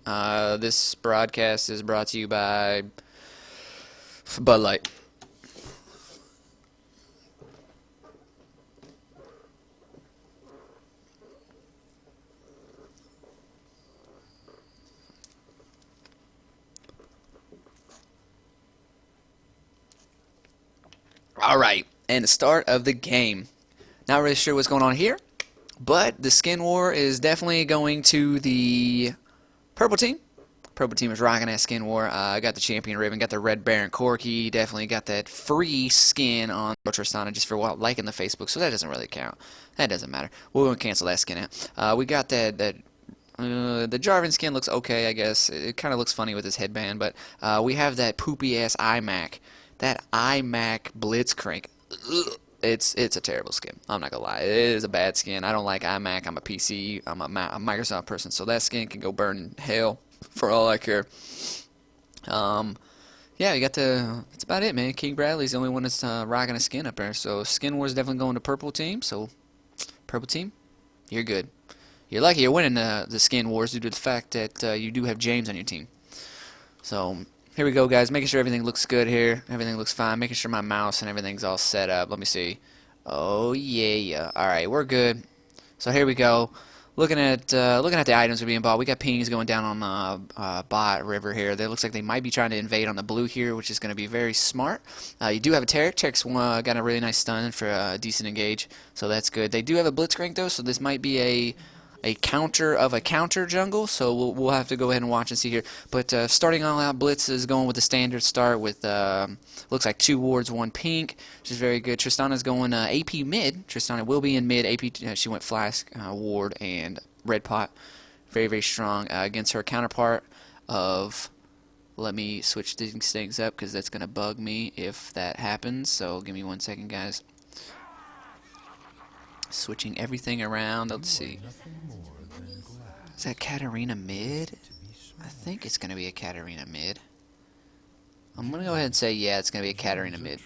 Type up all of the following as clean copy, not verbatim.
This broadcast is brought to you by Bud Light. Alright, and the start of the game. Not really sure what's going on here, but the skin war is definitely going to the purple team. Purple team is rocking that skin war. I got the champion ribbon, got the red Baron Corki, definitely got that free skin on Tristana just for liking the Facebook, so that doesn't really count. That doesn't matter. We're going to cancel that skin out. We got the Jarvan skin looks okay, I guess. It kind of looks funny with his headband, but we have that poopy ass iMac. That iMac Blitzcrank. Ugh. It's a terrible skin. I'm not gonna lie. It is a bad skin. I don't like iMac. I'm a PC. I'm a Microsoft person, so that skin can go burn in hell for all I care. Yeah, you got the. That's about it, man. King Bradley's the only one that's rocking a skin up there. So Skin Wars definitely going to purple team. So purple team, you're good. You're lucky you're winning the Skin Wars due to the fact that you do have James on your team. So here we go, guys. Making sure everything looks good here. Everything looks fine. Making sure my mouse and everything's all set up. Let me see. Oh yeah. All right, we're good. So here we go. Looking at the items that are being bought. We got pings going down on the bot river here. It looks like they might be trying to invade on the blue here, which is going to be very smart. You do have a Taric. Taric's got a really nice stun for a decent engage, so that's good. They do have a Blitzcrank though, so this might be a counter of a counter jungle, so we'll have to go ahead and watch and see here. But starting all out, Blitz is going with the standard start with looks like 2 wards, 1 pink, which is very good. Tristana's going AP mid. Tristana will be in mid. AP she went Flask, ward, and red pot. Very very strong against her counterpart of. Let me switch these things up because that's gonna bug me if that happens. So give me 1 second, guys. Switching everything around. Let's see. Is that Katarina mid? I think it's going to be a Katarina mid. I'm going to go ahead and say, yeah, it's going to be a Katarina mid.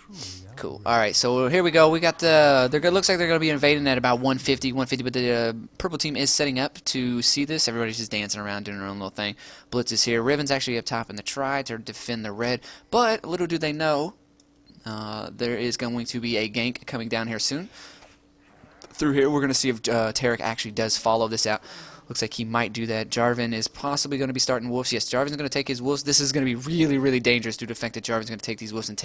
Cool. Alright, so here we go. We got the... looks like they're going to be invading at about 150, but the purple team is setting up to see this. Everybody's just dancing around, doing their own little thing. Blitz is here. Riven's actually up top in the try to defend the red, but little do they know, there is going to be a gank coming down here soon. Through here, we're going to see if Taric actually does follow this out. Looks like he might do that. Jarvan is possibly going to be starting wolves. Yes, Jarvan's going to take his wolves. This is going to be really, really dangerous due to the fact that Jarvan's going to take these wolves and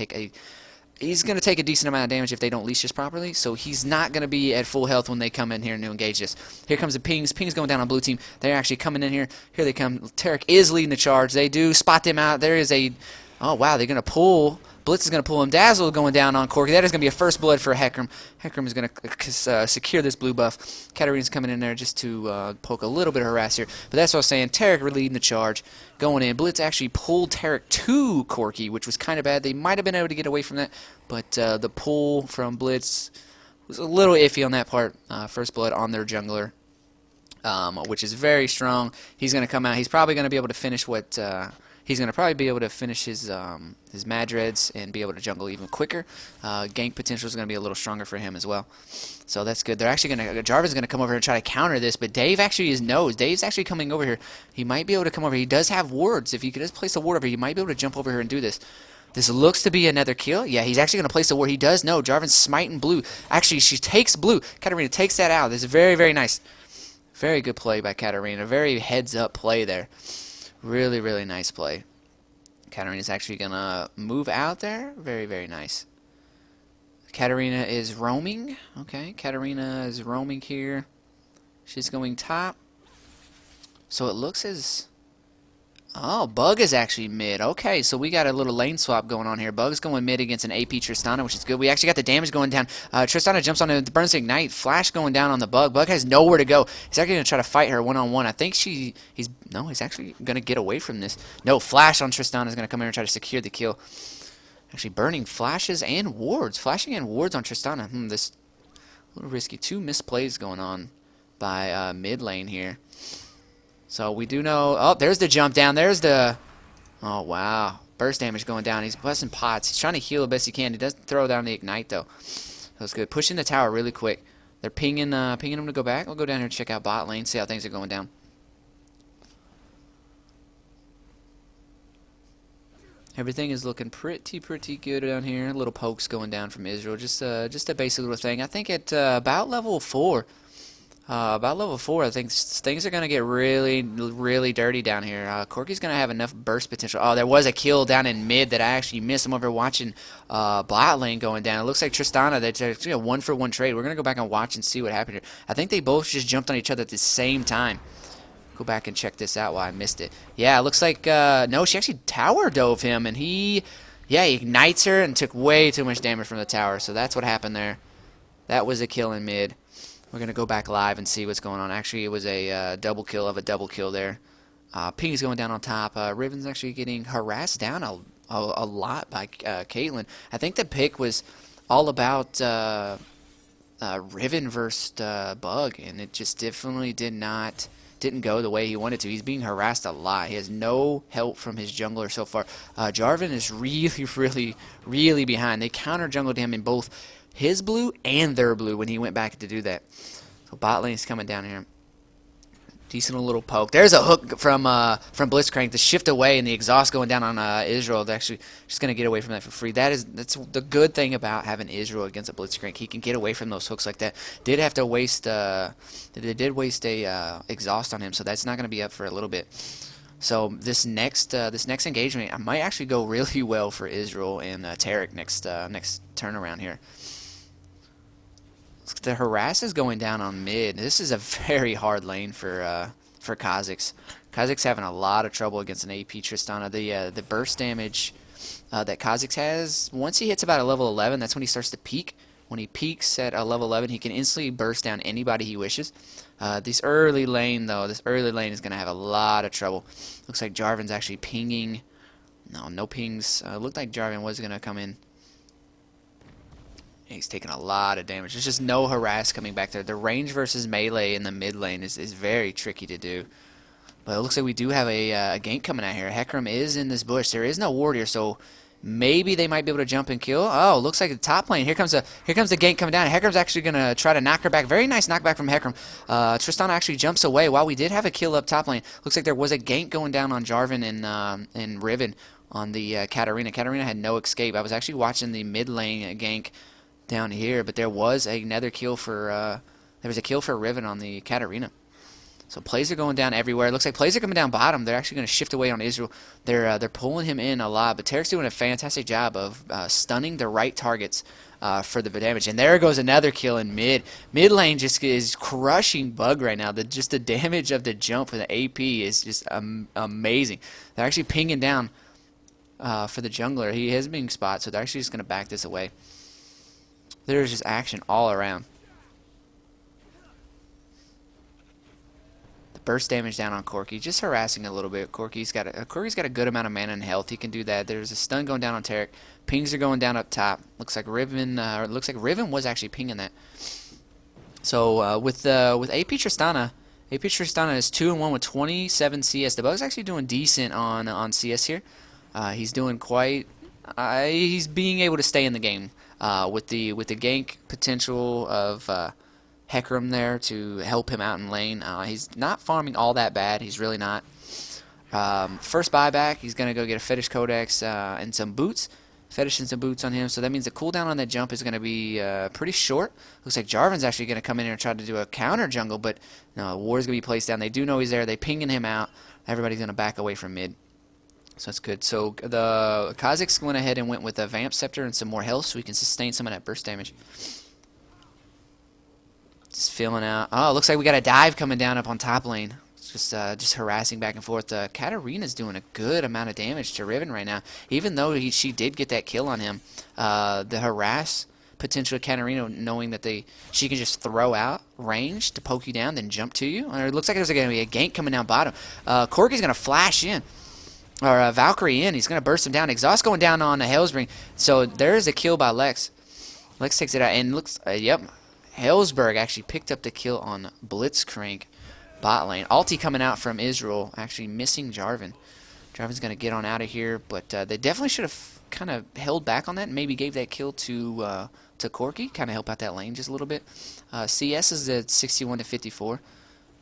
he's going to take a decent amount of damage if they don't leash this properly. So he's not going to be at full health when they come in here and engage this. Here comes the pings. Pings going down on blue team. They're actually coming in here. Here they come. Taric is leading the charge. They do spot them out. There is a... Oh, wow. They're going to pull... Blitz is going to pull him. Dazzle going down on Corki. That is going to be a first blood for Hecarim. Hecarim is going to secure this blue buff. Katarina's coming in there just to poke a little bit of harass here. But that's what I was saying. Taric leading the charge. Going in. Blitz actually pulled Taric to Corki, which was kind of bad. They might have been able to get away from that. But the pull from Blitz was a little iffy on that part. First blood on their jungler, which is very strong. He's going to come out. He's probably going to be able to finish what... He's going to probably be able to finish his Madreds and be able to jungle even quicker. Gank potential is going to be a little stronger for him as well. So that's good. They're actually going to... Jarvan's going to come over here and try to counter this, but Dave actually knows. Dave's actually coming over here. He might be able to come over. He does have wards. If he could just place a ward over, he might be able to jump over here and do this. This looks to be another kill. Yeah, he's actually going to place a ward. He does know. Jarvan's smiting blue. Actually, she takes blue. Katarina takes that out. This is very, very nice. Very good play by Katarina. Very heads-up play there. Really, really nice play. Katarina's actually going to move out there. Very, very nice. Katarina is roaming. Okay, Katarina is roaming here. She's going top. So it looks as... Oh, Bug is actually mid. Okay, so we got a little lane swap going on here. Bug's going mid against an AP Tristana, which is good. We actually got the damage going down. Tristana jumps on it, burns Ignite. Flash going down on the Bug. Bug has nowhere to go. He's actually going to try to fight her one-on-one. I think he's actually going to get away from this. No, Flash on Tristana is going to come here and try to secure the kill. Actually burning flashes and wards. Flashing and wards on Tristana. This a little risky. 2 misplays going on by mid lane here. So we do know... Oh, there's the jump down. There's the... Oh, wow. Burst damage going down. He's busting pots. He's trying to heal the best he can. He doesn't throw down the Ignite, though. That was good. Pushing the tower really quick. They're pinging him to go back. We'll go down here and check out bot lane, see how things are going down. Everything is looking pretty good down here. Little pokes going down from Israel. Just a basic little thing. I think at about level 4. I think things are going to get really dirty down here. Corky's going to have enough burst potential. Oh, there was a kill down in mid that I actually missed. I'm over watching bot lane going down. It looks like Tristana, that's actually a 1-for-1 trade. We're going to go back and watch and see what happened here. I think they both just jumped on each other at the same time. Go back and check this out while I missed it. Yeah, it looks like, no, she actually tower dove him, and he ignites her and took way too much damage from the tower. So that's what happened there. That was a kill in mid. We're going to go back live and see what's going on. Actually, it was a double kill of a double kill there. Ping's going down on top. Riven's actually getting harassed down a lot by Caitlyn. I think the pick was all about Riven versus Bug, and it just definitely didn't go the way he wanted to. He's being harassed a lot. He has no help from his jungler so far. Jarvan is really behind. They counter jungled him in both his blue and their blue when he went back to do that. So bot lane's coming down here. Decent little poke. There's a hook from Blitzcrank to shift away, and the exhaust going down on Israel. They're actually just gonna get away from that for free. That's the good thing about having Israel against a Blitzcrank. He can get away from those hooks like that. Did have to waste they did waste a exhaust on him, so that's not gonna be up for a little bit. So this next engagement, I might actually go really well for Israel and Taric next turnaround here. The harass is going down on mid. This is a very hard lane for Kha'Zix. Kha'Zix having a lot of trouble against an AP Tristana. The burst damage that Kha'Zix has, once he hits about a level 11, that's when he starts to peak. When he peaks at a level 11, he can instantly burst down anybody he wishes. This early lane is going to have a lot of trouble. Looks like Jarvan's actually pinging. No pings. Looked like Jarvan was going to come in. He's taking a lot of damage. There's just no harass coming back there. The range versus melee in the mid lane is very tricky to do. But it looks like we do have a gank coming out here. Hecarim is in this bush. There is no ward here, so maybe they might be able to jump and kill. Oh, looks like the top lane. Here comes the gank coming down. Hecarim's actually going to try to knock her back. Very nice knockback from Hecarim. Tristana actually jumps away. While we did have a kill up top lane, looks like there was a gank going down on Jarvan and Riven on the Katarina. Katarina had no escape. I was actually watching the mid lane gank down here, but there was another kill for Riven on the Katarina. So plays are going down everywhere. It looks like plays are coming down bottom. They're actually going to shift away on Israel. They're pulling him in a lot, but Taric's doing a fantastic job of stunning the right targets for the damage. And there goes another kill in mid. Mid lane just is crushing Bug right now. Just the damage of the jump for the AP is just amazing. They're actually pinging down for the jungler. He is being spotted, so they're actually just going to back this away. There's just action all around. The burst damage down on Corki, just harassing a little bit. Corki's got a good amount of mana and health. He can do that. There's a stun going down on Taric. Pings are going down up top. Looks like Riven was actually pinging that. So with AP Tristana is 2-1 with 27 CS. The Bug's actually doing decent on CS here. He's doing quite. He's being able to stay in the game. With the gank potential of Hecarim there to help him out in lane. He's not farming all that bad. He's really not. First buyback, he's going to go get a Fetish Codex and some boots. Fetish and some boots on him. So that means the cooldown on that jump is going to be pretty short. Looks like Jarvan's actually going to come in here and try to do a counter jungle, but no, ward's going to be placed down. They do know he's there. They pinging him out. Everybody's going to back away from mid. So that's good. So the Kha'Zix went ahead and went with a Vamp Scepter and some more health so we can sustain some of that burst damage. Just feeling out. Oh, looks like we got a dive coming down up on top lane. It's just harassing back and forth. Katarina's doing a good amount of damage to Riven right now. Even though she did get that kill on him, the harass potential of Katarina, knowing that she can just throw out range to poke you down, then jump to you. Or it looks like there's going to be a gank coming down bottom. Corki's going to flash in. Or Valkyrie in. He's going to burst him down. Exhaust going down on the Hellsbring. So there is a kill by Lex. Lex takes it out. And looks, yep. Hellsberg actually picked up the kill on Blitzcrank bot lane. Ulti coming out from Israel. Actually missing Jarvan. Jarvan's going to get on out of here. But they definitely should have kind of held back on that. And maybe gave that kill to Corki. Kind of help out that lane just a little bit. CS is at 61 to 54.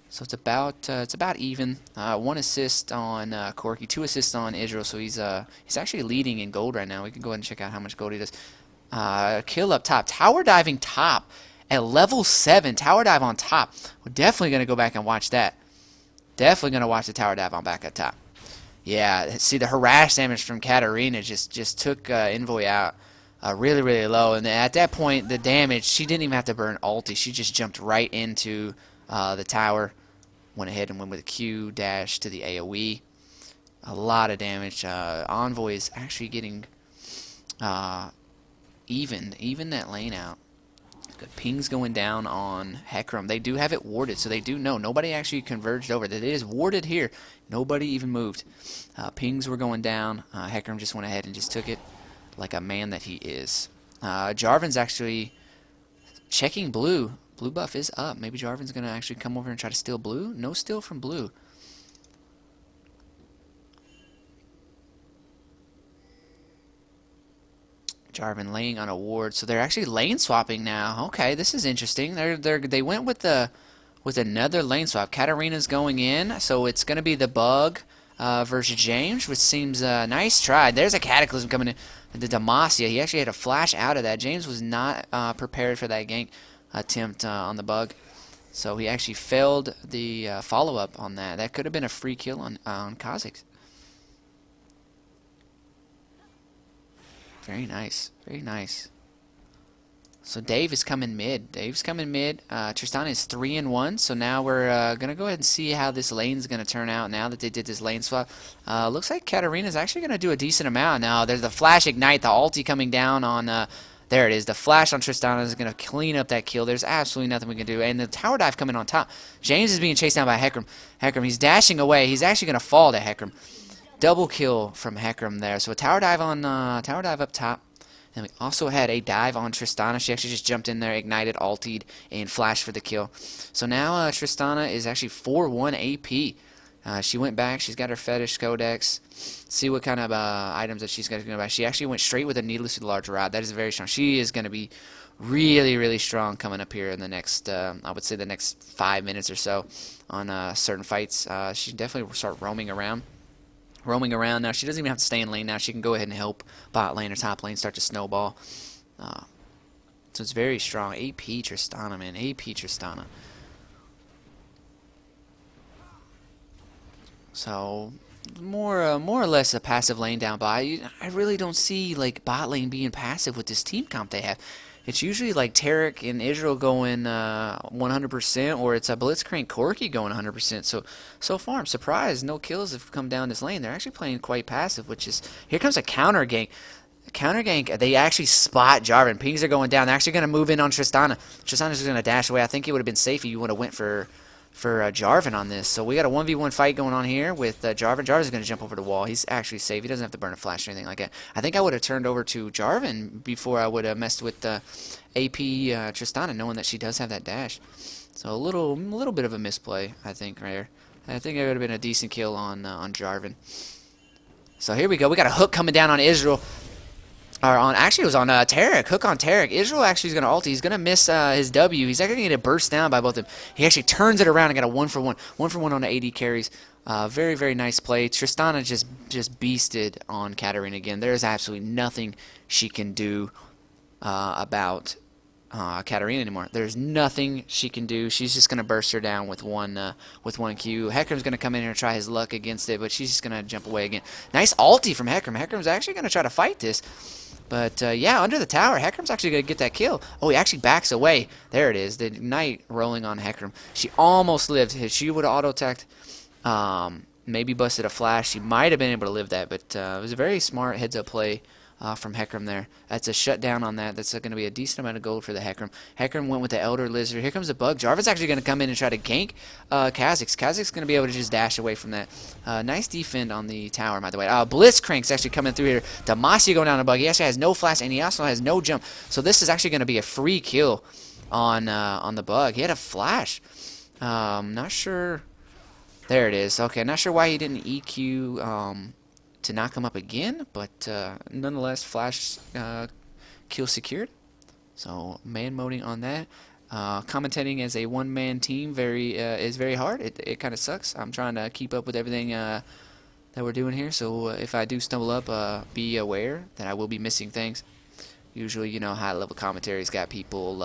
So it's about even. 1 assist on Corki, 2 assists on Israel. So he's actually leading in gold right now. We can go ahead and check out how much gold he does. Kill up top, tower diving top at level 7. Tower dive on top. We're definitely gonna go back and watch that. Definitely gonna watch the tower dive on back at top. Yeah, see the harass damage from Katarina just took Envoy out really really low, and at that point the damage, she didn't even have to burn ulti. She just jumped right into the tower, went ahead and went with a Q dash to the AoE. A lot of damage. Envoy is actually getting even that lane out. Good pings going down on Hecarim. They do have it warded, so they do know. Nobody actually converged over. That it is warded here. Nobody even moved. Pings were going down. Hecarim just went ahead and just took it like a man that he is. Jarvan's actually checking blue. Blue buff is up. Maybe Jarvan's going to actually come over and try to steal blue. No steal from blue. Jarvan laying on a ward, so they're actually lane swapping now. Okay, this is interesting. They went with another lane swap. Katarina's going in, so it's gonna be the Bug versus James, which seems nice try. There's a Cataclysm coming in. The Demacia, he actually had a flash out of that. James was not prepared for that gank attempt on the Bug, so he actually failed the follow up on that. That could have been a free kill on Kha'Zix. Very nice. Very nice. So Dave is coming mid. Dave's coming mid. Tristana is 3-1. So now we're going to go ahead and see how this lane's going to turn out now that they did this lane swap. Looks like Katarina's actually going to do a decent amount. Now there's the Flash Ignite, the ulti coming down on... there it is. The Flash on Tristana is going to clean up that kill. There's absolutely nothing we can do. And the tower dive coming on top. James is being chased down by Hecarim. He's dashing away. He's actually going to fall to Hecarim. Double kill from Hecarim there. So a tower dive on tower dive up top. And we also had a dive on Tristana. She actually just jumped in there, ignited, ultied, and flashed for the kill. So now Tristana is actually 4-1 AP. She went back. She's got her Fetish Codex. See what kind of items that she's going to buy. She actually went straight with a Needlessly Large Rod. That is very strong. She is going to be really, really strong coming up here in the next, I would say the next 5 minutes or so on certain fights. She definitely will start roaming around now. She doesn't even have to stay in lane now. She can go ahead and help bot lane or top lane start to snowball. So it's very strong. AP Tristana, man. AP Tristana. So more or less a passive lane down bot. I really don't see like bot lane being passive with this team comp they have. It's usually like Taric and Israel going 100%, or it's a Blitzcrank Corki going 100%. So far, I'm surprised no kills have come down this lane. They're actually playing quite passive, which is... Here comes a counter gank. Counter gank, they actually spot Jarvan. Pings are going down. They're actually going to move in on Tristana. Tristana's going to dash away. I think it would have been safe if you would have went for Jarvan on this. So we got a 1v1 fight going on here with Jarvan. Jarvan's going to jump over the wall. He's actually safe. He doesn't have to burn a flash or anything like that. I think I would have turned over to Jarvan before I would have messed with AP Tristana, knowing that she does have that dash. So a little bit of a misplay, I think, right here. I think it would have been a decent kill on Jarvan. So here we go. We got a hook coming down on Israel. Actually, it was on Taric. Hook on Taric. Israel actually is going to ulti. He's going to miss his W. He's actually going to get burst down by both of them. He actually turns it around and got a 1-for-1. 1-for-1 on the AD carries. Very, very nice play. Tristana just beasted on Katarina again. There's absolutely nothing she can do about Katarina anymore. There's nothing she can do. She's just going to burst her down with one Q. Hecarim's going to come in here and try his luck against it, but she's just going to jump away again. Nice ulti from Hecarim. Hecarim's actually going to try to fight this. But, yeah, under the tower, Hecarim's actually going to get that kill. Oh, he actually backs away. There it is. The Ignite rolling on Hecarim. She almost lived. If she would have auto-attacked, maybe busted a flash, she might have been able to live that. But it was a very smart heads-up play from Hecarim there. That's a shutdown on that. That's going to be a decent amount of gold for the Hecarim. Hecarim went with the Elder Lizard. Here comes the Bug. Jarvan's actually going to come in and try to gank Kha'Zix. Kha'Zix going to be able to just dash away from that. Nice defend on the tower, by the way. Blitzcrank's actually coming through here. Demacia going down the Bug. He actually has no flash, and he also has no jump. So this is actually going to be a free kill on the Bug. He had a flash. Not sure. There it is. Okay, not sure why he didn't EQ to knock him up again, but nonetheless, flash kill secured. So man moding on that. Commentating as a one-man team is very hard. It kind of sucks. I'm trying to keep up with everything that we're doing here, so if I do stumble up, be aware that I will be missing things. Usually, you know, high-level commentary's got people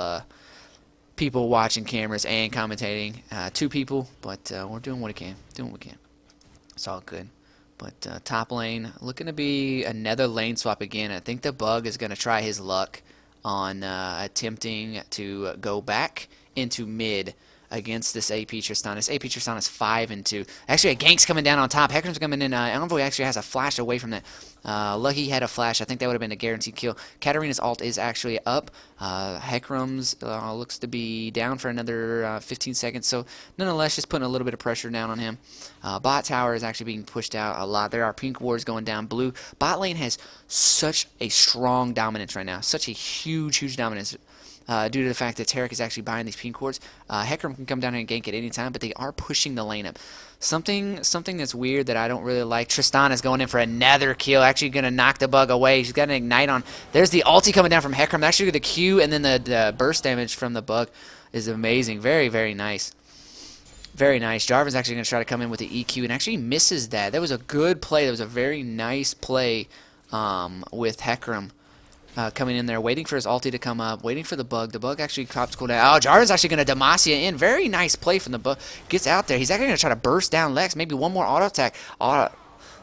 watching cameras and commentating. 2 people, but we're doing what we can. It's all good. But top lane, looking to be another lane swap again. I think the Bug is going to try his luck on attempting to go back into mid against this AP Tristana. This AP Tristana is 5-2. Actually, a gank's coming down on top. Hecarim's coming in. Envoy actually has a flash away from that. Lucky had a flash. I think that would have been a guaranteed kill. Katarina's ult is actually up. Hecarim's looks to be down for another 15 seconds. So, nonetheless, just putting a little bit of pressure down on him. Bot tower is actually being pushed out a lot. There are pink wards going down. Blue. Bot lane has such a strong dominance right now. Such a huge dominance. Due to the fact that Taric is actually buying these pink wards. Hecarim can come down and gank at any time, but they are pushing the lane up. Something that's weird that I don't really like. Tristana is going in for another kill, actually going to knock the Bug away. She's got an ignite on. There's the ulti coming down from Hecarim. Actually, the Q and then the burst damage from the Bug is amazing. Very nice. Very nice. Jarvan's actually going to try to come in with the EQ and actually misses that. That was a good play. That was a very nice play with Hecarim. Coming in there, waiting for his ulti to come up, waiting for the Bug. The Bug actually cops cool down. Oh, Jarvan's actually going to Demacia in. Very nice play from the Bug. Gets out there. He's actually going to try to burst down Lex. Maybe one more auto attack.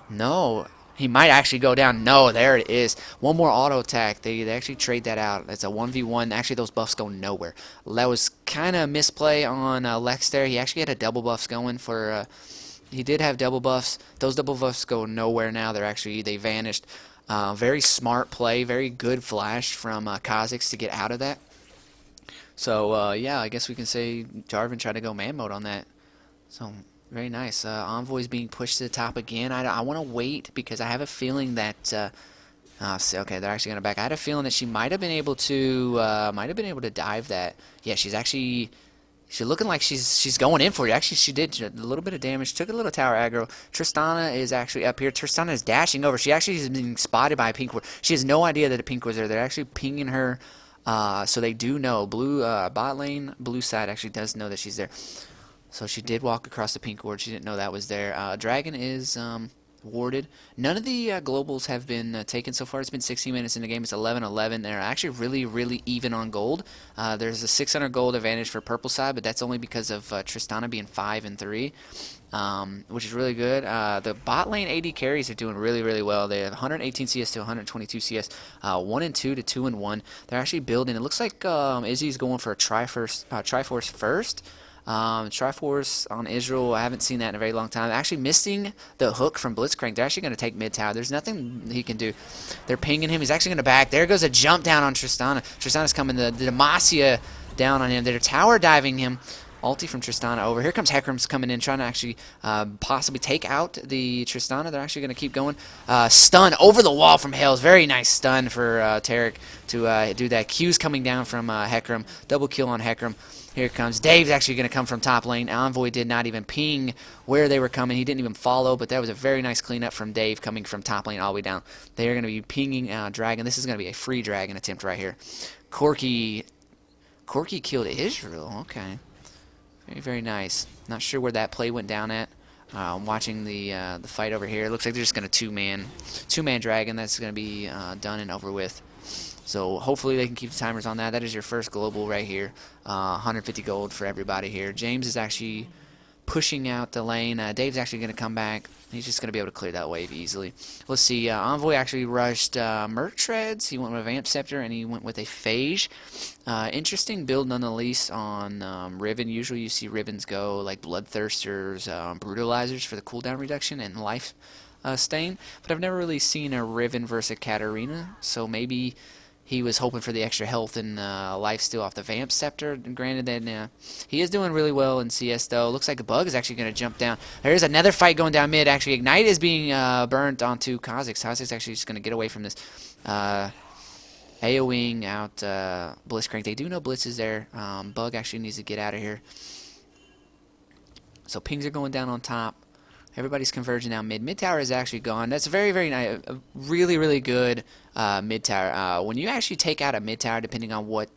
No. He might actually go down. No, there it is. One more auto attack. They actually trade that out. It's a 1v1. Actually, those buffs go nowhere. That was kind of a misplay on Lex there. He actually had a double buffs going for... he did have double buffs. Those double buffs go nowhere now. They vanished. Very smart play, very good flash from Kha'Zix to get out of that. So, yeah, I guess we can say Jarvan tried to go man mode on that. So, very nice. Envoy's being pushed to the top again. I want to wait because I have a feeling that... okay, they're actually going to back. I had a feeling that she might have been able to dive that. Yeah, she's looking like she's going in for you. Actually, she did a little bit of damage. Took a little tower aggro. Tristana is actually up here. Tristana is dashing over. She actually is being spotted by a pink ward. She has no idea that a pink was there. They're actually pinging her. So they do know. Blue bot lane, blue side actually does know that she's there. So she did walk across the pink ward. She didn't know that was there. Dragon is warded. None of the globals have been taken so far. It's been 16 minutes in the game. It's 11-11. They're actually really even on gold. There's a 600 gold advantage for purple side, but that's only because of Tristana being 5-3, which is really good. The bot lane AD carries are doing really well. They have 118 CS to 122 CS, 1-2 to 2-1. They're actually building. It looks like Izzy's going for a Triforce first. Triforce on Israel, I haven't seen that in a very long time. Actually missing the hook from Blitzcrank. They're actually going to take mid tower. There's nothing he can do. They're pinging him. He's actually going to back. There goes a jump down on Tristana. Tristana's coming. The Demacia down on him. They're tower diving him. Ulti from Tristana over. Here comes Hecarim's coming in, trying to actually possibly take out the Tristana. They're actually going to keep going. Stun over the wall from Hales. Very nice stun for Taric to do that. Q's coming down from Hecarim. Double kill on Hecarim. Here it comes. Dave's actually going to come from top lane. Envoy did not even ping where they were coming. He didn't even follow, but that was a very nice cleanup from Dave coming from top lane all the way down. They are going to be pinging Dragon. This is going to be a free Dragon attempt right here. Corki killed Israel. Okay. Very nice. Not sure where that play went down at. I'm watching the fight over here. It looks like they're just going to two-man Dragon. That's going to be done and over with. So hopefully they can keep the timers on that. That is your first global right here. 150 gold for everybody here. James is actually pushing out the lane. Dave's actually going to come back. He's just going to be able to clear that wave easily. Let's see. Envoy actually rushed Merc Treads. He went with a Vamp Scepter, and he went with a Phage. Interesting build nonetheless on Riven. Usually you see Rivens go like Bloodthirsters, Brutalizers for the cooldown reduction and life stain. But I've never really seen a Riven versus a Katarina. So maybe he was hoping for the extra health and life steal off the Vamp Scepter. Granted that he is doing really well in CS though. Looks like the Bug is actually going to jump down. There's another fight going down mid. Actually, Ignite is being burnt onto Kha'Zix. Kha'Zix actually just going to get away from this. AoEing out Blitzcrank. They do know Blitz is there. Bug actually needs to get out of here. So pings are going down on top. Everybody's converging now mid. Mid tower is actually gone. That's very nice. Really good mid tower. When you actually take out a mid tower, depending on what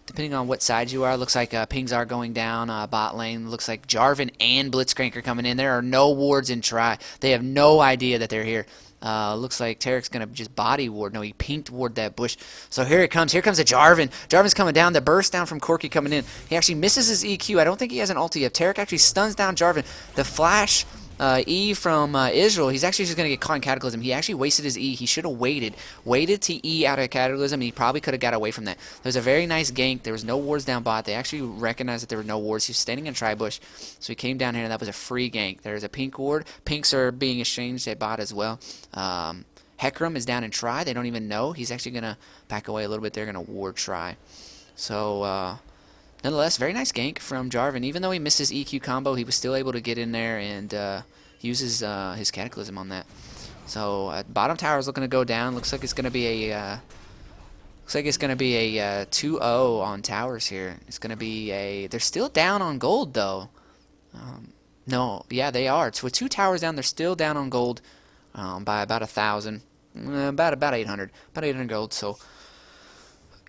depending on what side you are. Looks like pings are going down bot lane. Looks like Jarvan and Blitzcrank are coming in. There are no wards in try. They have no idea that they're here. Looks like Tarek's going to just body ward. No, he pinked ward that bush. So here it comes. Here comes a Jarvan. Jarvan's coming down. The burst down from Corki coming in. He actually misses his EQ. I don't think he has an ulti yet. Tarek actually stuns down Jarvan. The flash E from Israel, he's actually just going to get caught in Cataclysm. He actually wasted his E. He should have waited to E out of Cataclysm, and he probably could have got away from that. There was a very nice gank. There was no wards down bot. They actually recognized that there were no wards. He was standing in Tribush, so he came down here, and that was a free gank. There's a pink ward. Pinks are being exchanged at bot as well. Hecarim is down in Tri. They don't even know. He's actually going to back away a little bit. They're going to ward Tri. So, nonetheless, very nice gank from Jarvan. Even though he missed his EQ combo, he was still able to get in there and use his Cataclysm on that. So bottom tower is looking to go down. Looks like it's going to be a 2-0 on towers here. It's going to be a. They're still down on gold though. No, yeah, they are. So with 2 towers down, they're still down on gold by about 1,000, about 800 gold. So.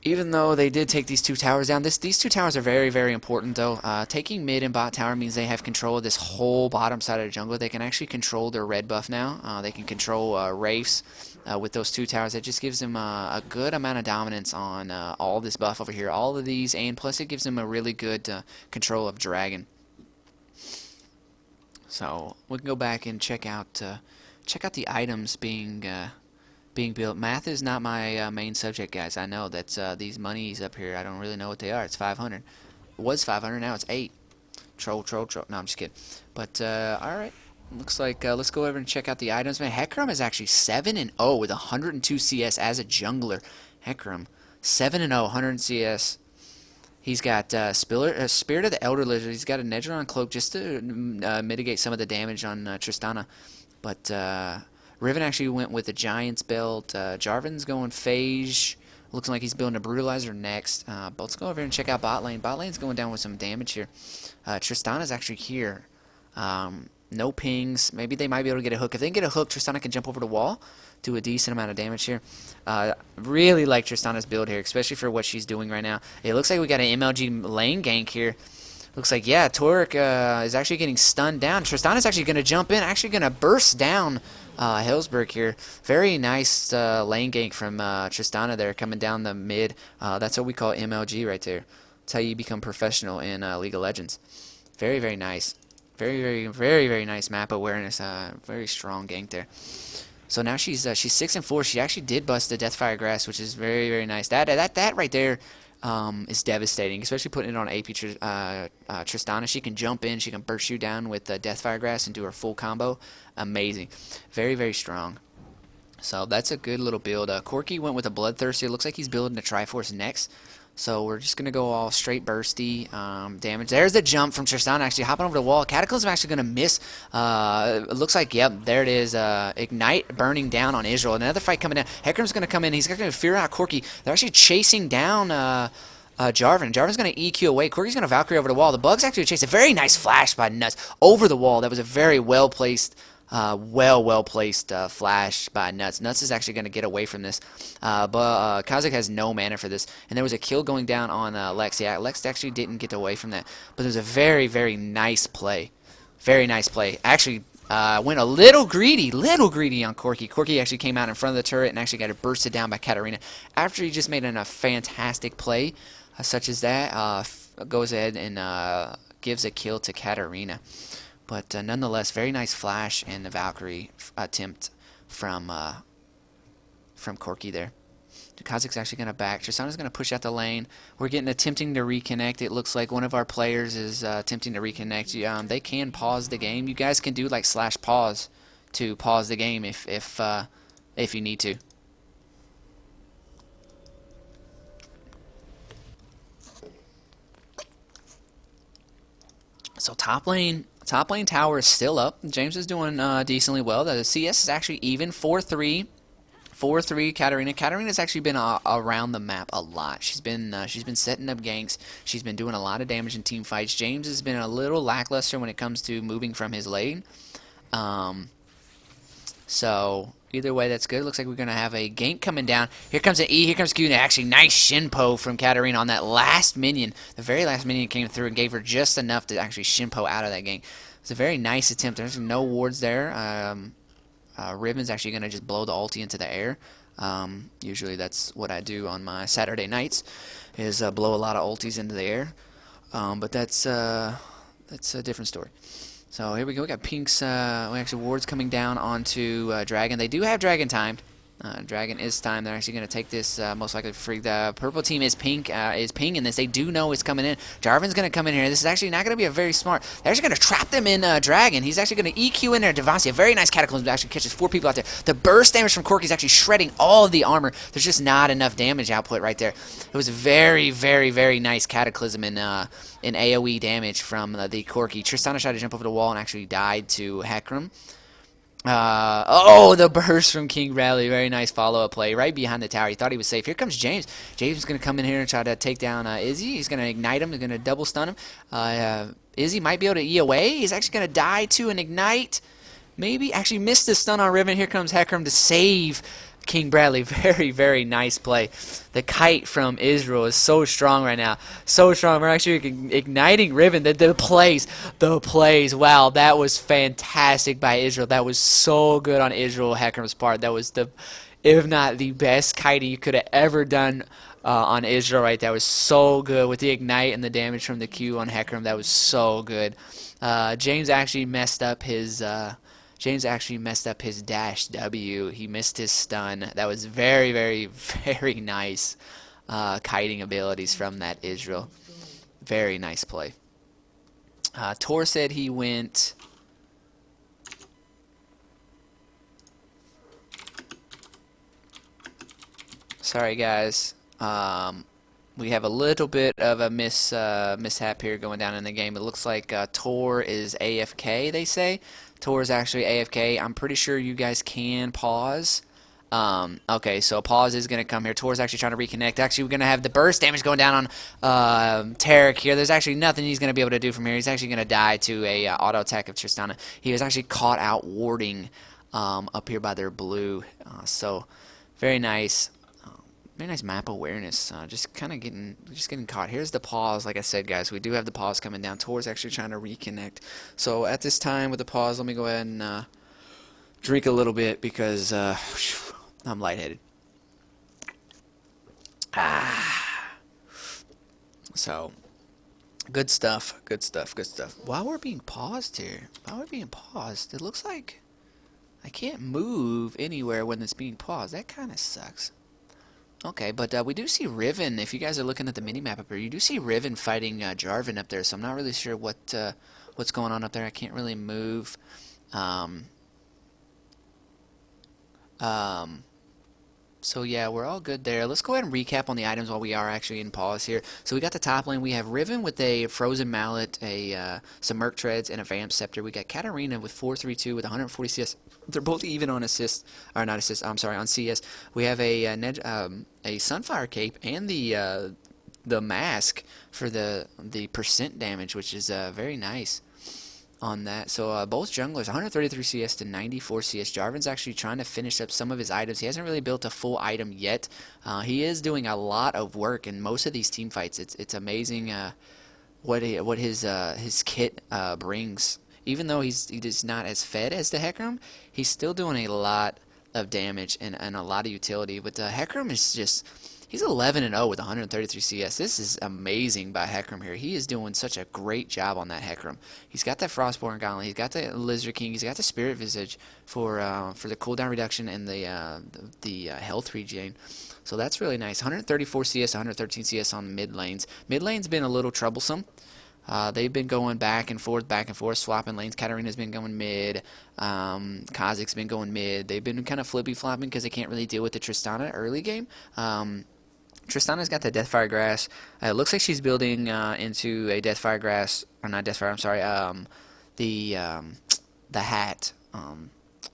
Even though they did take these 2 towers down, these 2 towers are very, very important, though. Taking mid and bot tower means they have control of this whole bottom side of the jungle. They can actually control their red buff now. They can control Wraiths with those 2 towers. That just gives them a good amount of dominance on all this buff over here, all of these, and plus it gives them a really good control of Dragon. So we can go back and check out the items being built. Math is not my main subject, guys. I know that's these monies up here. I don't really know what they are. It's 500. It was 500. Now it's 8. Troll. No, I'm just kidding. But all right. Looks like let's go over and check out the items. Man, Hecarim is actually 7-0 with 102 CS as a jungler. Hecarim, 7-0, 100 CS. He's got Spirit of the Elder Lizard. He's got a Nedron Cloak just to mitigate some of the damage on Tristana. But Riven actually went with the Giants build. Jarvan's going Phage. Looks like he's building a Brutalizer next. But let's go over here and check out bot lane. Bot lane's going down with some damage here. Tristana's actually here. No pings. Maybe they might be able to get a hook. If they can get a hook, Tristana can jump over the wall. Do a decent amount of damage here. Really like Tristana's build here, especially for what she's doing right now. It looks like we got an MLG lane gank here. Looks like, yeah, Torek is actually getting stunned down. Tristana's actually going to jump in, actually going to burst down Hellsberg here. Very nice lane gank from Tristana there, coming down the mid. That's what we call MLG right there. That's how you become professional in League of Legends. Very, very nice. Very nice map awareness. Very strong gank there. So now she's 6-4. She actually did bust the Deathfire Grass, which is very nice. That right there is devastating, especially putting it on AP Tristana. She can jump in, she can burst you down with Deathfire Grass and do her full combo. Amazing. Very strong. So that's a good little build. Corki went with a Bloodthirsty. It looks like he's building a Triforce next. So we're just going to go all straight bursty damage. There's the jump from Tristana actually hopping over the wall. Cataclysm actually going to miss. It looks like, yep, there it is. Ignite burning down on Israel. Another fight coming down. Hecarim's going to come in. He's going to fear out Corki. They're actually chasing down Jarvan. Jarvan's going to EQ away. Corki's going to Valkyrie over the wall. The Bug's actually chasing. A very nice flash by Nuts over the wall. That was a very well-placed well-placed flash by Nuts. Nuts is actually going to get away from this, but Kha'Zix has no mana for this, and there was a kill going down on Lex. Yeah, Lex actually didn't get away from that, but it was a very nice play. Very nice play. Actually, went a little greedy on Corki. Corki actually came out in front of the turret and actually got it bursted down by Katarina after he just made a fantastic play, such as that. Goes ahead and gives a kill to Katarina. But nonetheless, very nice flash and the Valkyrie attempt from Corki there. Kha'Zix's actually going to back. Tristana's going to push out the lane. We're attempting to reconnect. It looks like one of our players is attempting to reconnect. They can pause the game. You guys can do like /pause to pause the game if you need to. So top lane tower is still up. James is doing decently well. The CS is actually even 4-3. 4-3 Katarina. Katarina's actually been around the map a lot. She's been setting up ganks. She's been doing a lot of damage in team fights. James has been a little lackluster when it comes to moving from his lane. So either way, that's good. Looks like we're going to have a gank coming down. Here comes an E. Here comes Q. Actually, nice Shinpo from Katarina on that last minion. The very last minion came through and gave her just enough to actually Shinpo out of that gank. It's a very nice attempt. There's no wards there. Riven's actually going to just blow the ulti into the air. Usually that's what I do on my Saturday nights, is blow a lot of ultis into the air. But that's a different story. So here we go. We got Pink's wards coming down onto Dragon. They do have Dragon timed. Dragon is timed. They're actually going to take this most likely free. The purple team is pinging this. They do know it's coming in. Jarvan's going to come in here. This is actually not going to be a very smart. They're actually going to trap them in Dragon. He's actually going to EQ in there. Devancia, very nice Cataclysm, actually catches 4 people out there. The burst damage from Corki is actually shredding all of the armor. There's just not enough damage output right there. It was very, very, very nice Cataclysm in AoE damage from the Corki. Tristana tried to jump over the wall and actually died to Hecarim. The burst from King Bradley. Very nice follow-up play right behind the tower. He thought he was safe. Here comes James. James is going to come in here and try to take down Izzy. He's going to ignite him. He's going to double stun him. Izzy might be able to E away. He's actually going to die to an ignite. Maybe. Actually missed the stun on Riven. Here comes Hecarim to save King Bradley. Very, very nice play. The kite from Israel is so strong right now. So strong. We're actually igniting Riven. The plays. Wow, that was fantastic by Israel. That was so good on Israel Hecarim's part. That was if not the best kiting you could have ever done on Israel right. That was so good with the ignite and the damage from the Q on Hecarim. That was so good. James actually messed up his dash W. He missed his stun. That was very, very, very nice kiting abilities from that Israel. Very nice play. Tor said he went... Sorry, guys. We have a little bit of a mishap here going down in the game. It looks like Tor is AFK, they say. Tor is actually AFK. I'm pretty sure you guys can pause. Okay, so pause is going to come here. Tor's actually trying to reconnect. Actually, we're going to have the burst damage going down on Taric here. There's actually nothing he's going to be able to do from here. He's actually going to die to a auto attack of Tristana. He was actually caught out warding up here by their blue. So very nice. Very nice map awareness. Just getting caught. Here's the pause. Like I said, guys, we do have the pause coming down. Tor's actually trying to reconnect. So at this time with the pause, let me go ahead and drink a little bit because I'm lightheaded. So good stuff. Good stuff. Good stuff. While we're being paused here, it looks like I can't move anywhere when it's being paused. That kind of sucks. Okay, but we do see Riven. If you guys are looking at the minimap up here, you do see Riven fighting Jarvan up there. So I'm not really sure what's going on up there. I can't really move. So yeah, we're all good there. Let's go ahead and recap on the items while we are actually in pause here. So we got the top lane. We have Riven with a Frozen Mallet, some Merc Treads, and a Vamp Scepter. We got Katarina with 432 with 140 CS. They're both even on assist, or not assist. I'm sorry, on CS. We have a Sunfire Cape and the mask for the percent damage, which is very nice on that. So both junglers, 133 CS to 94 CS. Jarvan's actually trying to finish up some of his items. He hasn't really built a full item yet. He is doing a lot of work in most of these team fights. It's amazing what his kit brings. Even though he's not as fed as the Hecarim, he's still doing a lot of damage and a lot of utility. But the Hecarim is just... He's 11-0 with 133 CS. This is amazing by Hecarim here. He is doing such a great job on that Hecarim. He's got that Frostborn Gauntlet. He's got the Lizard King. He's got the Spirit Visage for the cooldown reduction and the health regen. So that's really nice. 134 CS, 113 CS on mid lanes. Mid lane's been a little troublesome. They've been going back and forth, swapping lanes. Katarina's been going mid. Kha'Zix's been going mid. They've been kind of flippy-flopping because they can't really deal with the Tristana early game. Tristana's got the Deathfire Grass. It looks like she's building into a Deathfire Grass, or not Deathfire, I'm sorry, the hat.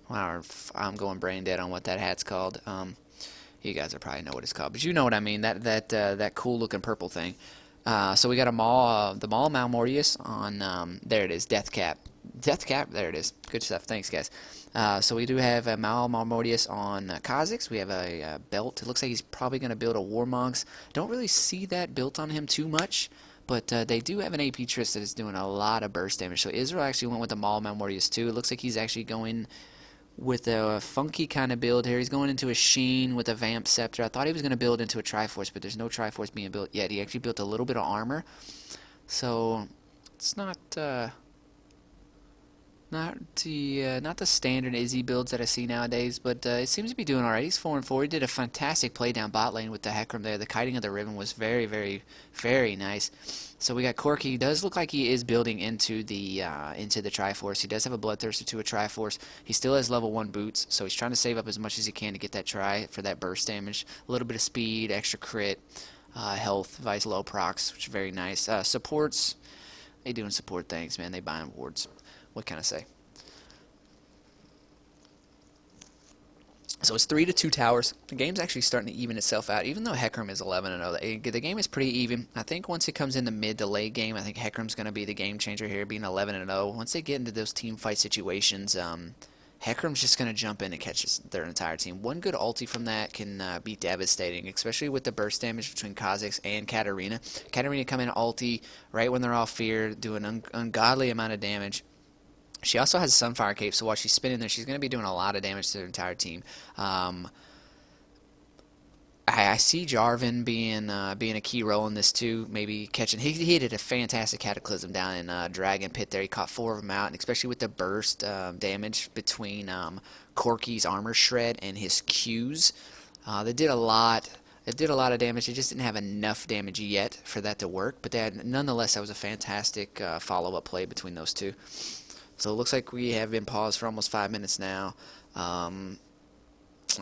Wow, I'm going brain dead on what that hat's called. You guys will probably know what it's called, but you know what I mean, that cool-looking purple thing. So we got the Maul Malmortius on, there it is, Death Cap. Death Cap, there it is. Good stuff. Thanks, guys. So we do have Mal Marmortius on Kha'Zix. We have a belt. It looks like he's probably going to build a Warmonks. Don't really see that built on him too much, but they do have an AP Triss that is doing a lot of burst damage. So Israel actually went with the Mal Marmortius too. It looks like he's actually going with a funky kind of build here. He's going into a Sheen with a Vamp Scepter. I thought he was going to build into a Triforce, but there's no Triforce being built yet. He actually built a little bit of armor. So it's not the standard Izzy builds that I see nowadays, but it seems to be doing alright. He's 4-4. He did a fantastic play down bot lane with the Hecarim there. The kiting of the Riven was very, very, very nice. So we got Corki. He does look like he is building into the Triforce. He does have a Bloodthirster to a Triforce. He still has level 1 boots, so he's trying to save up as much as he can to get that Tri for that burst damage. A little bit of speed, extra crit, health, Vice low procs, which is very nice. Supports, they doing support things, man. They buying wards. What can I say? So it's 3-2 towers. The game's actually starting to even itself out, even though Hecarim is 11-0. The game is pretty even. I think once it comes in the mid to late game, I think Hecarim's going to be the game changer here, being 11-0. Once they get into those team fight situations, Hecarim's just going to jump in and catch their entire team. One good ulti from that can be devastating, especially with the burst damage between Kha'Zix and Katarina. Katarina come in ulti right when they're all feared, do an ungodly amount of damage. She also has a Sunfire Cape, so while she's spinning there, she's going to be doing a lot of damage to their entire team. I see Jarvan being a key role in this too. Maybe catching. He did a fantastic Cataclysm down in Dragon Pit there. He caught 4 of them out, and especially with the burst damage between Corki's armor shred and his Qs, they did a lot. It did a lot of damage. It just didn't have enough damage yet for that to work. But nonetheless, that was a fantastic follow-up play between those two. So it looks like we have been paused for almost 5 minutes now. I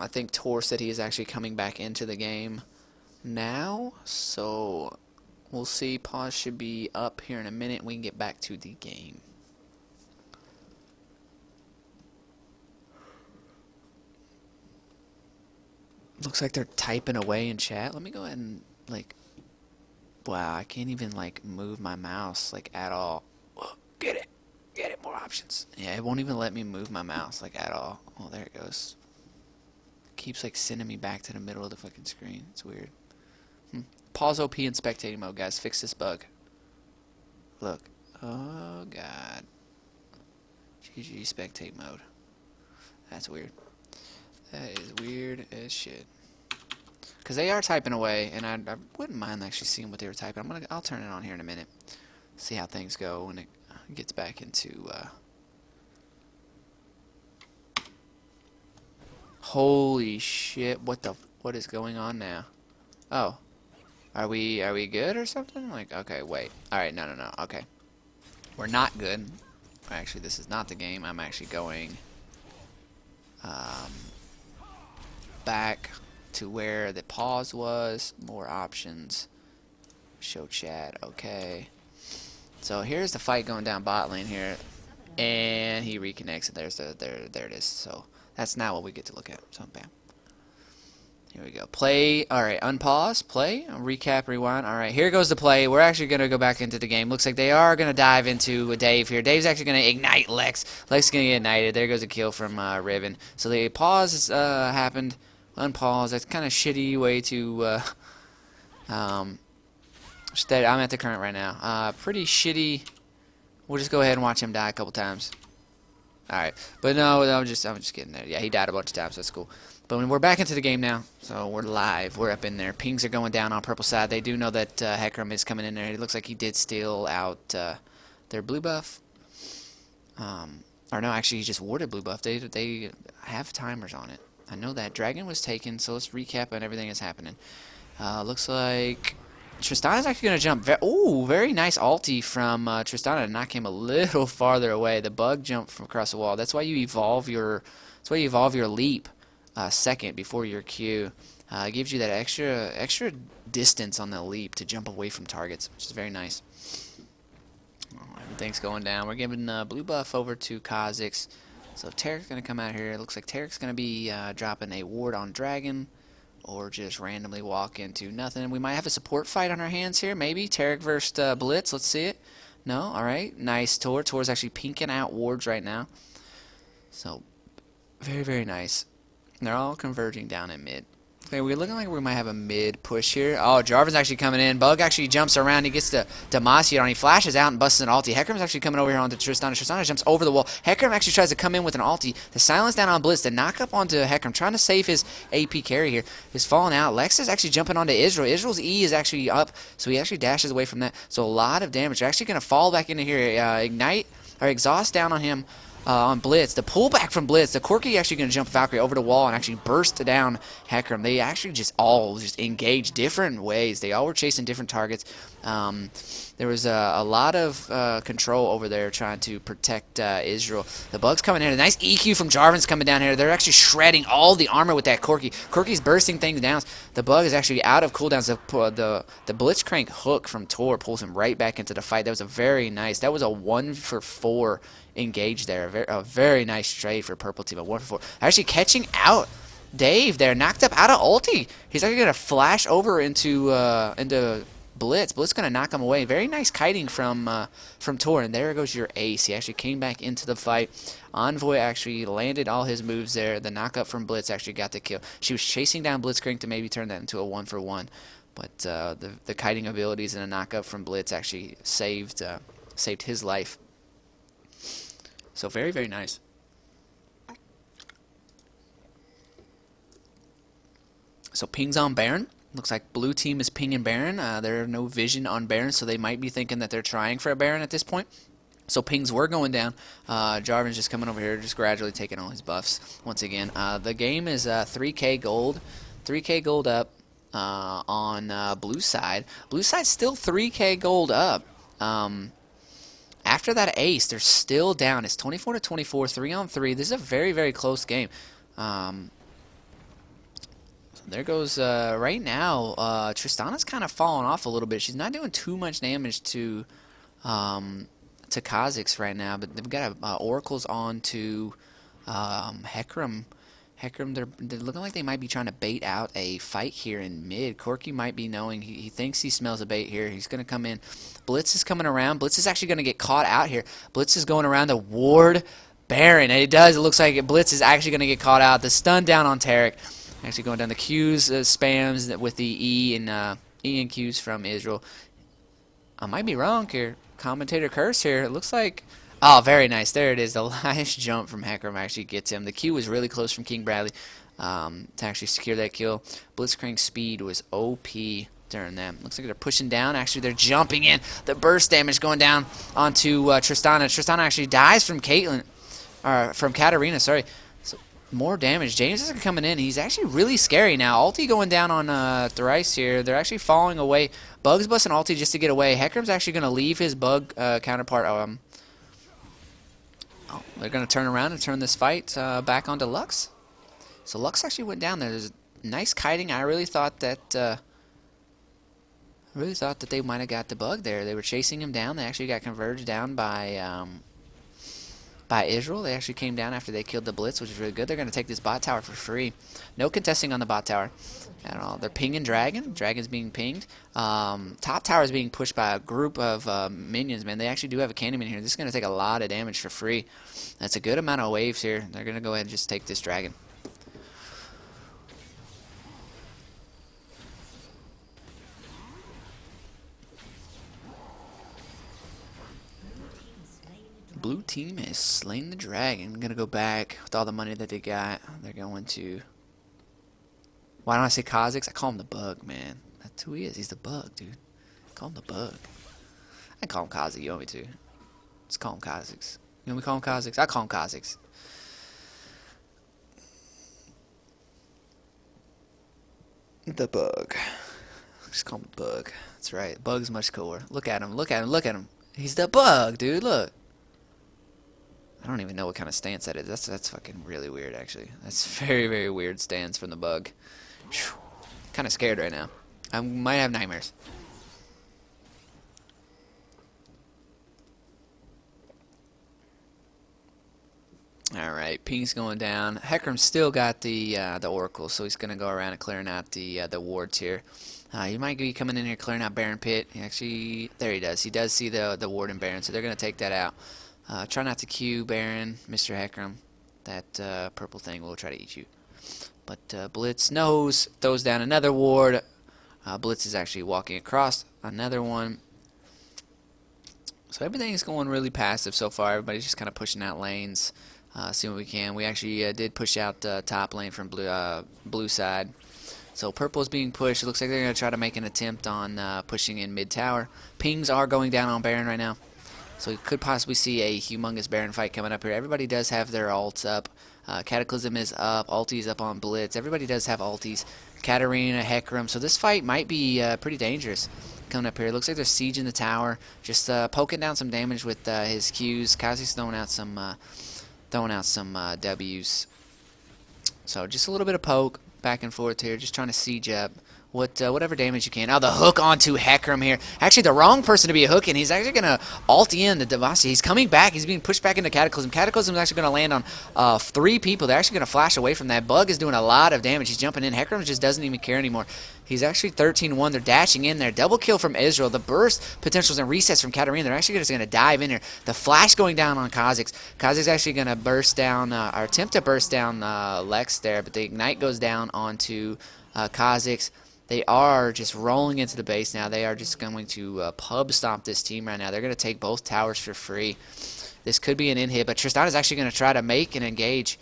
think Tor said he is actually coming back into the game now. So we'll see. Pause should be up here in a minute. We can get back to the game. Looks like they're typing away in chat. Let me go ahead and, like, wow, I can't even, like, move my mouse, like, at all. Get it. Get it, more options. Yeah, it won't even let me move my mouse, like, at all. Oh, there it goes. It keeps, like, sending me back to the middle of the fucking screen. It's weird. Pause OP in spectating mode, guys. Fix this bug. Look. Oh, God. GG spectate mode. That's weird. That is weird as shit. Because they are typing away, and I wouldn't mind actually seeing what they were typing. I'll turn it on here in a minute. See how things go when it gets back into holy shit, what is going on now? Oh, are we good or something? Like, okay, wait, alright, no, okay, we're not good. Actually, this is not the game. I'm actually going back to where the pause was. More options, show chat. Okay, so here's the fight going down bot lane here, and he reconnects, and there it is. So that's now what we get to look at. So bam, here we go. Play. All right, unpause, play, recap, rewind. All right, here goes the play. We're actually gonna go back into the game. Looks like they are gonna dive into Dave here. Dave's actually gonna ignite Lex. Lex is gonna get ignited. There goes a kill from Riven. So the pause happened. Unpause. That's kind of shitty way to. I'm at the current right now. Pretty shitty. We'll just go ahead and watch him die a couple times. Alright. But no, I'm just kidding there. Yeah, he died a bunch of times, so that's cool. But when we're back into the game now, so we're live. We're up in there. Pings are going down on purple side. They do know that Hecarim is coming in there. It looks like he did steal out their blue buff. Or no, actually he just warded blue buff. They have timers on it. I know that. Dragon was taken, so let's recap on everything that's happening. Looks like Tristana's actually going to jump. Ooh, very nice ulti from Tristana to knock him a little farther away. The bug jumped from across the wall. That's why you evolve your leap second before your Q. It gives you that extra distance on the leap to jump away from targets, which is very nice. Everything's going down. We're giving blue buff over to Kha'Zix. So Tarek's going to come out here. It looks like Tarek's going to be dropping a ward on Dragon, or just randomly walk into nothing. We might have a support fight on our hands here, maybe. Tarek versus Blitz, let's see it. No? Alright. Nice. Tor's actually pinking out wards right now. So, very, very nice. They're all converging down in mid. Okay, we're looking like we might have a mid push here. Oh, Jarvan's actually coming in. Bug actually jumps around. He gets to Demacia on. He flashes out and busts an ulti. Hecarim's actually coming over here onto Tristana. Tristana jumps over the wall. Hecarim actually tries to come in with an ulti. The silence down on Blitz. The knock up onto Hecarim. Trying to save his AP carry here. He's falling out. Lex is actually jumping onto Israel. Israel's E is actually up, so he actually dashes away from that. So a lot of damage. They're actually going to fall back into here. Ignite or exhaust down on him. On Blitz. The pullback from Blitz. The Corki actually going to jump Valkyrie over the wall and actually burst down Hecarim. They actually just all engaged different ways. They all were chasing different targets. There was a lot of control over there trying to protect Israel. The Bug's coming in. A nice EQ from Jarvan's coming down here. They're actually shredding all the armor with that Corki. Corki's bursting things down. The Bug is actually out of cooldowns. The Blitzcrank hook from Tor pulls him right back into the fight. That was a very nice. That was a 1-for-4 engage there. A very nice trade for Purple Team. A 1-for-4. Actually catching out Dave there. Knocked up out of ulti. He's actually going to flash over into Blitz. Blitz going to knock him away. Very nice kiting from Tor. And there goes your ace. He actually came back into the fight. Envoy actually landed all his moves there. The knock up from Blitz actually got the kill. She was chasing down Blitzcrank to maybe turn that into a 1-for-1. But the kiting abilities and a knock up from Blitz actually saved his life. So very, very nice. So pings on Baron. Looks like blue team is pinging Baron. There are no vision on Baron, so they might be thinking that they're trying for a Baron at this point. So pings were going down. Jarvan's just coming over here, just gradually taking all his buffs once again. The game is 3K gold. 3K gold up on blue side. Blue side's still 3K gold up. After that ace, they're still down. It's 24-24, 3-on-3. This is a very, very close game. So there goes, right now, Tristana's kind of falling off a little bit. She's not doing too much damage to Kha'Zix right now, but they've got Oracles on to Hecarim. Hecarim, they're looking like they might be trying to bait out a fight here in mid. Corki might be knowing. He thinks he smells a bait here. He's going to come in. Blitz is coming around. Blitz is actually going to get caught out here. Blitz is going around to ward Baron. And it does. It looks like Blitz is actually going to get caught out. The stun down on Taric. Actually going down the Qs, spams with the E and Qs from Israel. I might be wrong here. Commentator curse here. It looks like... Oh, very nice. There it is. The last jump from Hecarim actually gets him. The Q was really close from King Bradley to actually secure that kill. Blitzcrank's speed was OP during that. Looks like they're pushing down. Actually, they're jumping in. The burst damage going down onto Tristana. Tristana actually dies from Katarina, sorry. So, more damage. James is coming in. He's actually really scary now. Ulti going down on Thrice here. They're actually falling away. Bug's busting ulti just to get away. Hecarim's actually going to leave his Bug counterpart... they're going to turn around and turn this fight back onto Lux. So Lux actually went down there. There's nice kiting. I really thought that they might have got the Bug there. They were chasing him down. They actually got converged down by Israel. They actually came down after they killed the Blitz, which is really good. They're going to take this bot tower for free. No contesting on the bot tower at all. They're pinging Dragon. Dragon's being pinged. Top tower is being pushed by a group of minions, man. They actually do have a Candyman here. This is going to take a lot of damage for free. That's a good amount of waves here. They're going to go ahead and just take this Dragon. Blue team has slain the Dragon. Going to go back with all the money that they got. They're going to... Why don't I say Kha'Zix? I call him the Bug, man. That's who he is. He's the Bug, dude. Call him the Bug. I call him Kha'Zix. You want me to? Let's call him Kha'Zix. You want me to call him Kha'Zix? I call him Kha'Zix. The Bug. Just call him the Bug. That's right. Bug's much cooler. Look at him. Look at him. Look at him. He's the Bug, dude. Look. I don't even know what kind of stance that is. That's fucking really weird, actually. That's very, very weird stance from the Bug. Kind of scared right now. I might have nightmares. Alright, Ping's going down. Heckram's still got the Oracle, so he's going to go around and clearing out the wards here. He might be coming in here clearing out Baron Pit. Actually, there he does. He does see the ward and Baron, so they're going to take that out. Try not to Q Baron, Mr. Heckram. That purple thing will try to eat you. But Blitz knows, throws down another ward. Blitz is actually walking across another one. So everything's going really passive so far. Everybody's just kind of pushing out lanes, seeing what we can. We actually did push out top lane from blue side. So purple is being pushed. It looks like they're going to try to make an attempt on pushing in mid tower. Pings are going down on Baron right now. So we could possibly see a humongous Baron fight coming up here. Everybody does have their ults up. Cataclysm is up. Ulti's up on Blitz. Everybody does have ultis. Katarina, Heckram. So this fight might be pretty dangerous coming up here. It looks like they're sieging the tower. Just poking down some damage with his Qs. Kazi's throwing out some Ws. So just a little bit of poke back and forth here. Just trying to siege up whatever damage you can. Oh, the hook onto Heckram here. Actually, the wrong person to be hooking. He's actually going to ult in the Devassi. He's coming back. He's being pushed back into Cataclysm. Cataclysm is actually going to land on 3 people. They're actually going to flash away from that. Bug is doing a lot of damage. He's jumping in. Heckram just doesn't even care anymore. He's actually 13-1. They're dashing in there. Double kill from Israel. The burst potentials and resets from Katarina. They're actually just going to dive in here. The flash going down on Kha'Zix. Kha'Zix actually going to burst down, or attempt to burst down Lex there, but the ignite goes down onto Kha'Zix. They are just rolling into the base now. They are just going to pub stomp this team right now. They're going to take both towers for free. This could be an inhib, but Tristana is actually going to try to make an engage.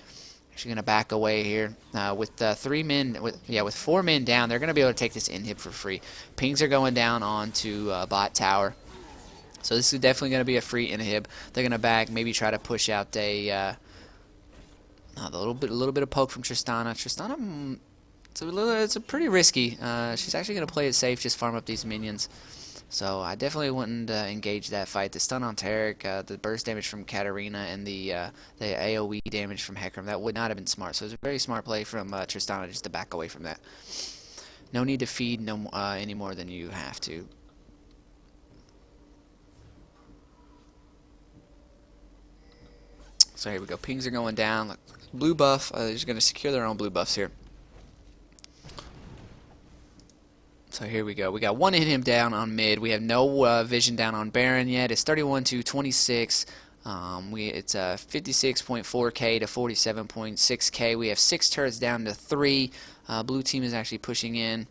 Actually going to back away here with 4 men down. They're going to be able to take this inhib for free. Pings are going down onto bot tower. So this is definitely going to be a free inhib. They're going to back, maybe try to push out a little bit of poke from Tristana. Tristana. It's a pretty risky. She's actually going to play it safe, just farm up these minions. So I definitely wouldn't engage that fight. The stun on Taric, the burst damage from Katarina, and the AoE damage from Heckram, that would not have been smart. So it was a very smart play from Tristana just to back away from that. No need to feed any more than you have to. So here we go. Pings are going down. Blue buff. They're just going to secure their own blue buffs here. So here we go. We got one in him down on mid. We have no vision down on Baron yet. It's 31 to 26. It's 56.4k to 47.6k. We have 6 turrets down to 3. Blue team is actually pushing in.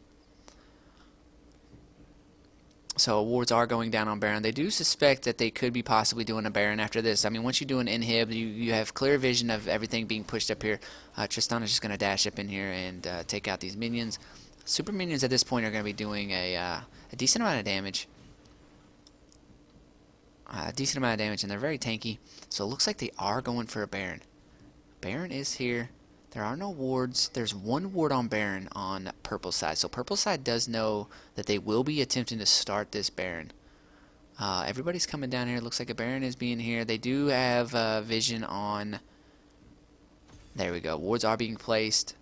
So wards are going down on Baron. They do suspect that they could be possibly doing a Baron after this. I mean, once you do an inhib, you have clear vision of everything being pushed up here. Tristana's just going to dash up in here and take out these minions. Super minions at this point are going to be doing a decent amount of damage. And they're very tanky. So it looks like they are going for a Baron. Baron is here. There are no wards. There's 1 ward on Baron on purple side. So purple side does know that they will be attempting to start this Baron. Everybody's coming down here. It looks like a Baron is being here. They do have vision on. There we go. Wards are being placed.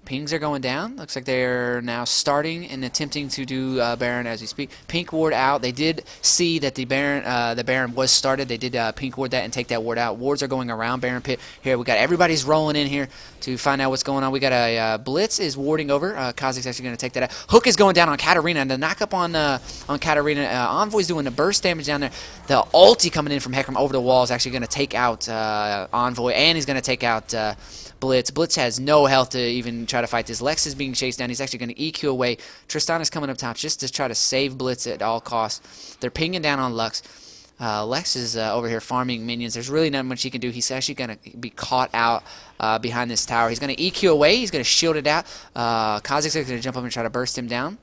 Pings are going down. Looks like they're now starting and attempting to do Baron as we speak. Pink ward out. They did see that the Baron was started. They did pink ward that and take that ward out. Wards are going around Baron pit. Here we got everybody's rolling in here to find out what's going on. We got a Blitz is warding over. Kha'Zix's actually going to take that out. Hook is going down on Katarina, and the knock up on Katarina. Envoy's doing the burst damage down there. The ulti coming in from Heckram over the wall is actually going to take out Envoy, and he's going to take out Blitz. Blitz has no health to even try to fight this. Lex is being chased down. He's actually going to EQ away. Tristana's coming up top just to try to save Blitz at all costs. They're pinging down on Lux. Lex is over here farming minions. There's really not much he can do. He's actually going to be caught out behind this tower. He's going to EQ away. He's going to shield it out. Kha'Zix is going to jump up and try to burst him down.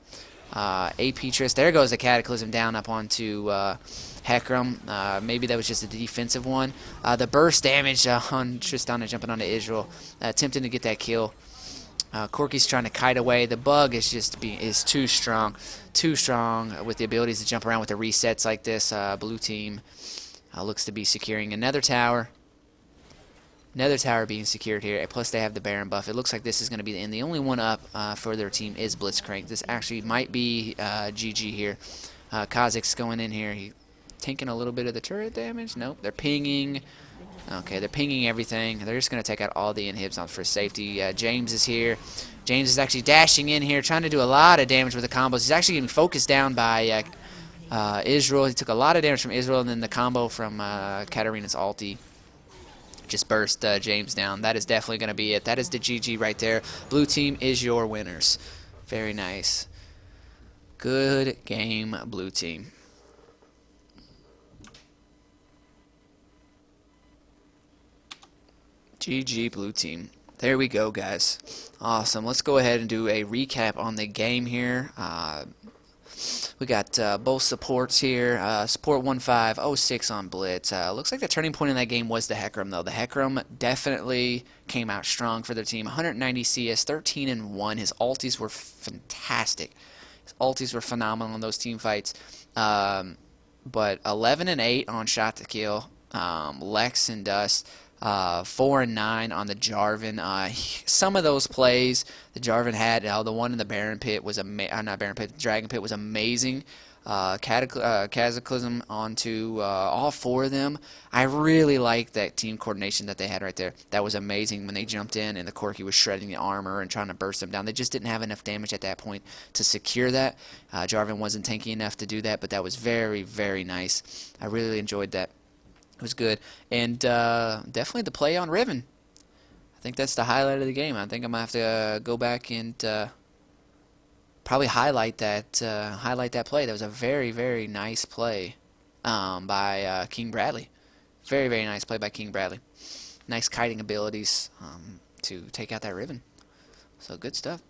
AP Trist. There goes the Cataclysm down up onto Heckram. Maybe that was just a defensive one. The burst damage on Tristana jumping onto Israel, attempting to get that kill. Corki's trying to kite away. The bug is is too strong with the abilities to jump around with the resets like this. Blue team looks to be securing another tower. Another tower being secured here. Plus they have the Baron buff. It looks like this is going to be the end. The only one up for their team is Blitzcrank. This actually might be GG here. Kha'Zix going in here. He tanking a little bit of the turret damage. Nope. They're pinging. Okay, they're pinging everything. They're just going to take out all the inhibs on for safety. James is here. James is actually dashing in here, trying to do a lot of damage with the combos. He's actually getting focused down by Israel. He took a lot of damage from Israel, and then the combo from Katarina's ulti just burst James down. That is definitely going to be it. That is the GG right there. Blue team is your winners. Very nice. Good game, blue team. GG, blue team. There we go, guys. Awesome. Let's go ahead and do a recap on the game here. We got both supports here. Support 1506 on Blitz. Looks like the turning point in that game was the Hecarim, though. The Hecarim definitely came out strong for their team. 190 CS, 13 and 1. His ultis were fantastic. His ultis were phenomenal in those team fights. But 11 and 8 on shot to kill. Lex and Dust. 4 and 9 on the Jarvan. Some of those plays the Jarvan had, the one in the Baron Pit was not Baron Pit, the Dragon Pit was amazing. Cataclysm onto all 4 of them. I really like that team coordination that they had right there. That was amazing when they jumped in and the Corki was shredding the armor and trying to burst them down. They just didn't have enough damage at that point to secure that. Jarvan wasn't tanky enough to do that, but that was very, very nice. I really enjoyed that. It was good. And definitely the play on Riven. I think that's the highlight of the game. I think I'm going to have to go back and probably highlight that play. That was a very, very nice play by King Bradley. Very, very nice play by King Bradley. Nice kiting abilities to take out that Riven. So good stuff.